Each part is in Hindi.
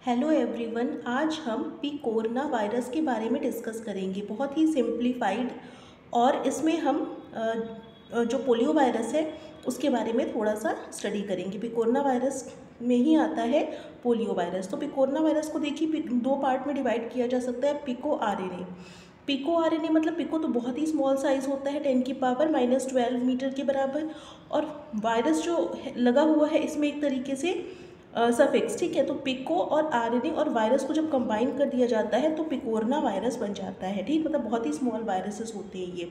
हेलो एवरीवन, आज हम पिकोरना वायरस के बारे में डिस्कस करेंगे। बहुत ही सिंप्लीफाइड और इसमें हम जो पोलियो वायरस है उसके बारे में थोड़ा सा स्टडी करेंगे। पिकोरना वायरस में ही आता है पोलियो वायरस। तो पिकोरना वायरस को देखिए दो पार्ट में डिवाइड किया जा सकता है। पिको आरएनए, पिको आरएनए मतलब पिको तो बहुत ही स्मॉल साइज़ होता है 10⁻⁻12 मीटर के बराबर, और वायरस जो लगा हुआ है इसमें एक तरीके से सफिक्स, ठीक है। तो पिको और आरएनए और वायरस को जब कंबाइन कर दिया जाता है तो पिकोरना वायरस बन जाता है, ठीक। मतलब बहुत ही स्मॉल वायरसेस होते हैं ये।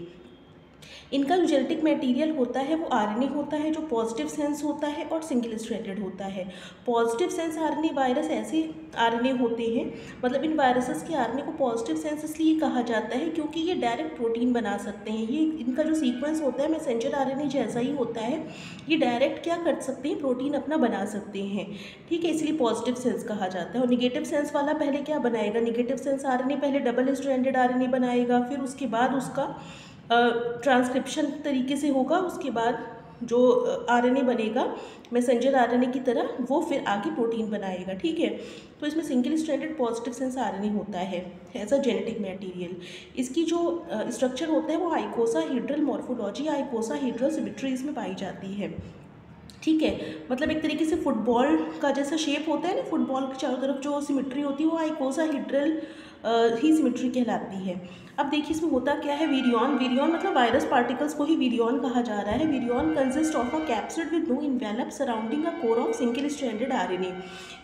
इनका जो जेनेटिक मटेरियल होता है वो आरएनए होता है, जो पॉजिटिव सेंस होता है और सिंगल स्ट्रैंडेड होता है। पॉजिटिव सेंस आरएनए वायरस ऐसे आरएनए होते हैं, मतलब इन वायरसेस के आरएनए को पॉजिटिव सेंस इसलिए कहा जाता है क्योंकि ये डायरेक्ट प्रोटीन बना सकते हैं। ये इनका जो सीक्वेंस होता है मैसेंजर आरएनए जैसा ही होता है। ये डायरेक्ट क्या कर सकते हैं, प्रोटीन अपना बना सकते हैं, ठीक है। इसलिए पॉजिटिव सेंस कहा जाता है। और निगेटिव सेंस वाला पहले क्या बनाएगा, निगेटिव सेंस आरएनए पहले डबल स्ट्रैंडेड आरएनए बनाएगा, फिर उसके बाद उसका ट्रांसक्रिप्शन तरीके से होगा। उसके बाद जो आरएनए बनेगा मैसेंजर आरएनए की तरह, वो फिर आगे प्रोटीन बनाएगा, ठीक है। तो इसमें single stranded positive sense RNA होता है एज अ जेनेटिक मटेरियल। इसकी जो स्ट्रक्चर होता है वो आइकोसाहीड्रल मॉर्फोलॉजी, आइकोसाहीड्रल सिमेट्री इसमें पाई जाती है, ठीक है। मतलब एक तरीके से फुटबॉल का जैसा शेप होता है ना, फुटबॉल के चारों तरफ जो सिमेट्री होती है वो आइकोसाहीड्रल ही सिमेट्री कहलाती है। अब देखिए इसमें होता क्या है, वीरियन, वीरियन मतलब वायरस पार्टिकल्स को ही वीरियन कहा जा रहा है। Virion consist of a capsid with no envelope surrounding a core of single stranded RNA.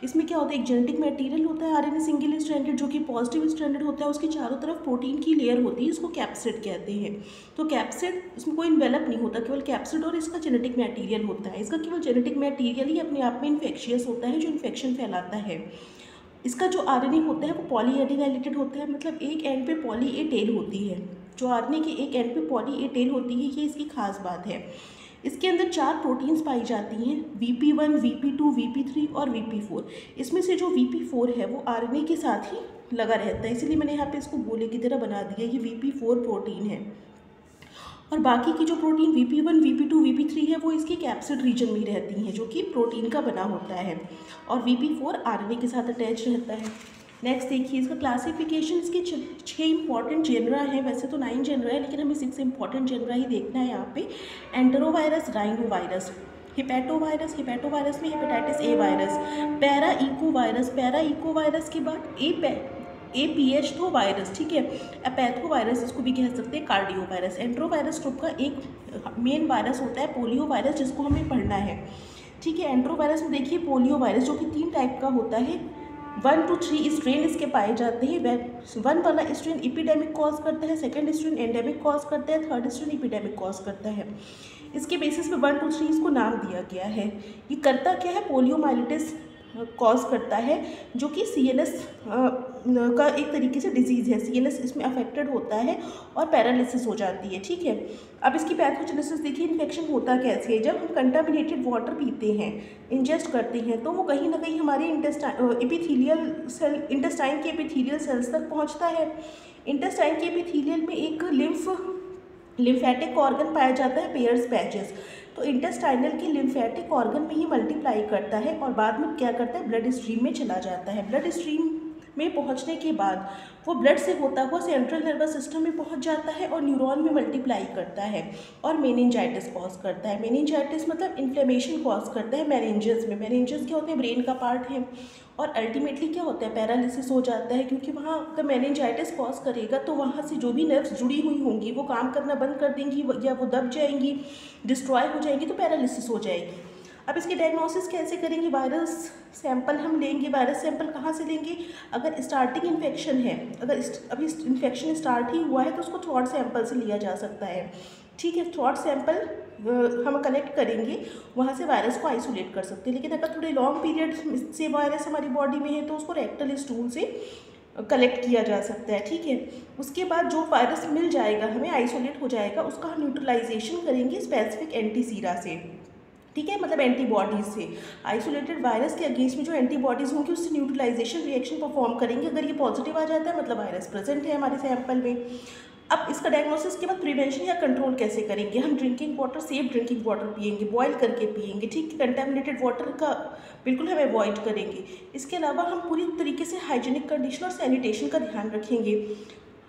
इसमें क्या होता है, एक जेनेटिक मटेरियल होता है आरएनए सिंगल स्ट्रैंडेड, जो कि पॉजिटिव स्ट्रैंडेड होता है। उसके चारों तरफ प्रोटीन की लेयर होती है, इसको कैप्सिड कहते हैं। तो कैप्सिड, इसमें कोई इन्वेलप नहीं होता, केवल कैप्सिड और इसका जेनेटिक मटेरियल होता है। इसका केवल जेनेटिक मटेरियल ही अपने आप में इन्फेक्शियस होता है, जो इन्फेक्शन फैलाता है। इसका जो आरएनए होता है वो पॉली एडिनाइलेटेड होता है, मतलब एक एंड पे पॉली ए टेल होती है। जो आरएनए के एक एंड पे पॉली ए टेल होती है, ये इसकी खास बात है। इसके अंदर 4 प्रोटीन्स पाई जाती हैं, VP1, VP2, VP3 और VP4। इसमें से जो VP4 है वो आरएनए के साथ ही लगा रहता है, इसीलिए मैंने यहाँ पे इसको गोले की तरह बना दिया, ये VP4 प्रोटीन है। और बाकी की जो प्रोटीन VP1, VP2, VP3 है वो इसकी कैप्सिड रीजन में रहती हैं, जो कि प्रोटीन का बना होता है, और VP4 आरएनए के साथ अटैच रहता है। नेक्स्ट देखिए इसका क्लासिफिकेशन, इसके 6 इंपॉर्टेंट जेनरा हैं। वैसे तो 9 जेनरा है, लेकिन हमें 6 इंपॉर्टेंट जेनरा ही देखना है यहाँ पे। एंटेरोवायरस, राइनोवायरस, हिपैटोवायरस, हिपैटोवायरस में hepatitis A virus, para echo virus, para echo virus के बाद एपीएच वायरस, ठीक है। अपैथो वायरस इसको भी कह सकते हैं, कार्डियो वायरस। एंट्रोवायरस ग्रुप का एक मेन वायरस होता है पोलियो वायरस, जिसको हमें पढ़ना है, ठीक है। एंट्रोवायरस में देखिए पोलियो वायरस, जो कि 3 टाइप का होता है। 1 to 3 स्ट्रेन इसके पाए जाते हैं। 1 वाला स्ट्रेन इपिडेमिक कॉज करता है, सेकेंड स्ट्रेन एंडेमिक कॉज करता है, थर्ड स्ट्रेन इपिडेमिक कॉज करता है। इसके बेसिस पे 1 to 3 इसको नाम दिया गया है। ये करता क्या है, पोलियोमाइलिटिस कॉज करता है, जो कि CNS का एक तरीके से डिजीज़ है। CNS इसमें अफेक्टेड होता है और पैरालिसिस हो जाती है, ठीक है। अब इसकी पैथोजेनेसिस देखिए, इन्फेक्शन होता कैसे है, जब हम कंटामिनेटेड वाटर पीते हैं, इंजेस्ट करते हैं, तो वो कहीं ना कहीं हमारे एपिथेलियल सेल, इंटेस्टाइन के एपिथेलियल सेल्स तक पहुंचता है। इंटेस्टाइन के एपिथेलियल में एक लिम्फेटिक ऑर्गन पाया जाता है, पेयर्स पैचेस। तो इंटेस्टाइनल के लिम्फेटिक ऑर्गन में ही मल्टीप्लाई करता है और बाद में क्या करता है, ब्लड स्ट्रीम में चला जाता है। ब्लड स्ट्रीम में पहुंचने के बाद वो ब्लड से होता हुआ सेंट्रल नर्वस सिस्टम में पहुंच जाता है और न्यूरॉन में मल्टीप्लाई करता है और मेनिंजाइटिस कॉज करता है। मेनिंजाइटिस मतलब इन्फ्लेमेशन कॉज करता है मेनिंजेस में। मेनिंजेस क्या होते हैं, ब्रेन का पार्ट है, और अल्टीमेटली क्या होता है, पैरालिसिस हो जाता है, क्योंकि वहाँ अगर मेनिंजाइटिस कॉज करेगा तो वहाँ से जो भी नर्व्स जुड़ी हुई होंगी वो काम करना बंद कर देंगी, या वो दब जाएंगी, डिस्ट्रॉय हो जाएंगी, तो पैरालिसिस हो जाएगी। अब इसकी डायग्नोसिस कैसे करेंगे, वायरस सैंपल हम लेंगे। वायरस सैंपल कहाँ से लेंगे, अगर स्टार्टिंग इन्फेक्शन है, अगर अभी इन्फेक्शन स्टार्ट ही हुआ है तो उसको थ्रोट सैंपल से लिया जा सकता है, ठीक है। थ्रोट सैंपल हम कलेक्ट करेंगे, वहाँ से वायरस को आइसोलेट कर सकते हैं। लेकिन अगर थोड़े लॉन्ग पीरियड से वायरस हमारी बॉडी में है तो उसको रेक्टल स्टूल से कलेक्ट किया जा सकता है, ठीक है। उसके बाद जो वायरस मिल जाएगा हमें, आइसोलेट हो जाएगा, उसका हम न्यूट्रलाइजेशन करेंगे स्पेसिफिक एंटीसीरा से, ठीक है, मतलब एंटीबॉडीज़ से। आइसोलेटेड वायरस के अगेंस्ट में जो एंटीबॉडीज़ होंगी उससे न्यूट्रलाइजेशन रिएक्शन परफॉर्म करेंगे। अगर ये पॉजिटिव आ जाता है मतलब वायरस प्रेजेंट है हमारे सैंपल में। अब इसका डायग्नोसिस के बाद प्रिवेंशन या कंट्रोल कैसे करेंगे? हम drinking water, safe drinking water पिएंगे, बॉयल करके पिएंगे, ठीक है, कंटेमिनेटेड वाटर का बिल्कुल हम अवॉइड करेंगे। इसके अलावा हम पूरी तरीके से हाइजीनिक कंडीशन और सैनिटेशन का ध्यान रखेंगे।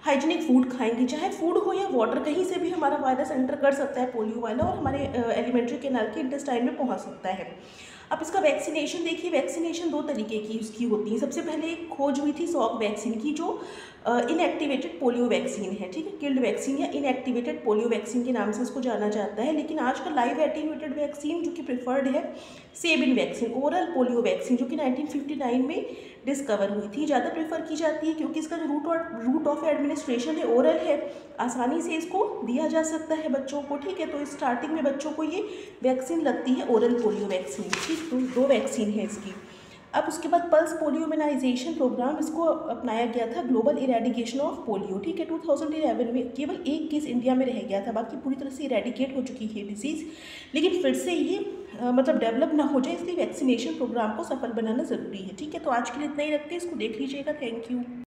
हाइजीनिक फूड खाएंगे, चाहे फूड हो या वाटर, कहीं से भी हमारा वायरस एंटर कर सकता है पोलियो वाला और हमारे एलिमेंट्री कैनाल के इंटेस्टाइन में पहुंच सकता है। अब इसका वैक्सीनेशन देखिए, वैक्सीनेशन 2 तरीके की उसकी होती है। सबसे पहले एक खोज हुई थी सॉक वैक्सीन की, जो इनएक्टिवेटेड पोलियो वैक्सीन है, ठीक है, किल्ड वैक्सीन या इनएक्टिवेटेड पोलियो वैक्सीन के नाम से इसको जाना जाता है। लेकिन आजकल लाइव एटीन्यूएटेड वैक्सीन जो कि प्रिफर्ड है, Sabin vaccine, oral polio vaccine, जो कि 1959 में डिस्कवर हुई थी, ज़्यादा प्रेफर की जाती है क्योंकि इसका जो रूट ऑफ एडमिनिस्ट्रेशन है ओरल है, आसानी से इसको दिया जा सकता है बच्चों को, ठीक है। तो स्टार्टिंग में बच्चों को ये वैक्सीन लगती है ओरल पोलियो वैक्सीन, ठीक। तो 2 वैक्सीन है इसकी। अब उसके बाद पल्स पोलियो इम्यूनाइजेशन प्रोग्राम, इसको अपनाया गया था ग्लोबल इरेडिकेशन ऑफ पोलियो, ठीक है। 2011 में केवल 1 केस इंडिया में रह गया था, बाकी पूरी तरह से इरेडिकेट हो चुकी है डिजीज़। लेकिन फिर से ये मतलब डेवलप ना हो जाए, इसलिए वैक्सीनेशन प्रोग्राम को सफल बनाना ज़रूरी है, ठीक है। तो आज के लिए इतना ही रखते हैं, इसको देख लीजिएगा। Thank you.